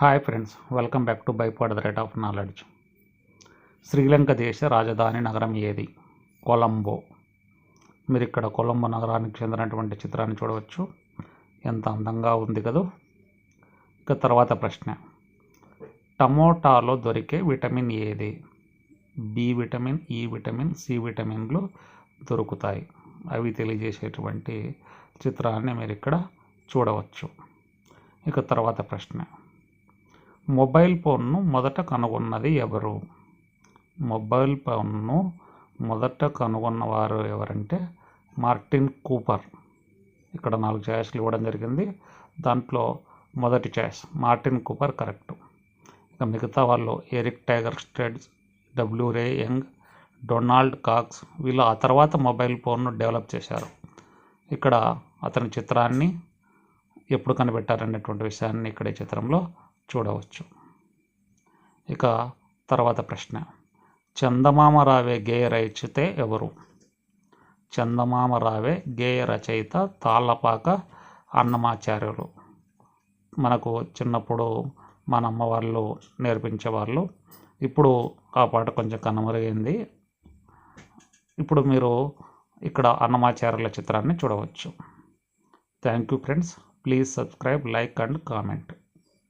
Hi friends, welcome back to bipod the rate of knowledge. Sri Lanka దేశ రాజధాని నగరం ఏది? కొలంబో. మీరు ఇక్కడ కొలంబో నగరానికి చెందినటువంటి చిత్రాన్ని చూడవచ్చు. ఎంత అందంగా ఉంది కదా. ఇక తర్వాత ప్రశ్న, టమోటాలో దొరికే విటమిన్ ఏది? బి విటమిన్, ఈ విటమిన్, సి విటమిన్లు దొరుకుతాయి. అవి తెలియజేసేటువంటి చిత్రాన్ని మీరు ఇక్కడ చూడవచ్చు. ఇక తర్వాత ప్రశ్న, మొబైల్ ఫోన్ను మొదట కనుగొన్నది ఎవరు? మొబైల్ ఫోన్ను మొదట కనుగొన్నవారు ఎవరంటే మార్టిన్ కూపర్. ఇక్కడ 4 ఛాయిస్లు ఇవ్వడం జరిగింది. దాంట్లో మొదటి ఛాయిస్ మార్టిన్ కూపర్ కరెక్ట్. ఇక మిగతా వాళ్ళు ఎరిక్ టైగర్ స్టెడ్స్, డబ్ల్యూ రే యంగ్, డొనాల్డ్ కాక్స్. వీళ్ళు ఆ తర్వాత మొబైల్ ఫోన్ను డెవలప్ చేశారు. ఇక్కడ అతని చిత్రాన్ని ఎప్పుడు కనిపెట్టారనేటువంటి విషయాన్ని ఇక్కడ ఈ చిత్రంలో చూడవచ్చు. ఇక తర్వాత ప్రశ్న, చందమామ రావే గేయ రచయిత ఎవరు? చందమామ రావే గేయ రచయిత తాళ్ళపాక అన్నమాచార్యులు. మనకు చిన్నప్పుడు మన అమ్మ వాళ్ళు నేర్పించేవాళ్ళు. ఇప్పుడు ఆ పాట కొంచెం కనుమరుగైంది. ఇప్పుడు మీరు ఇక్కడ అన్నమాచార్యుల చిత్రాన్ని చూడవచ్చు. Thank you friends. Please subscribe, like and comment.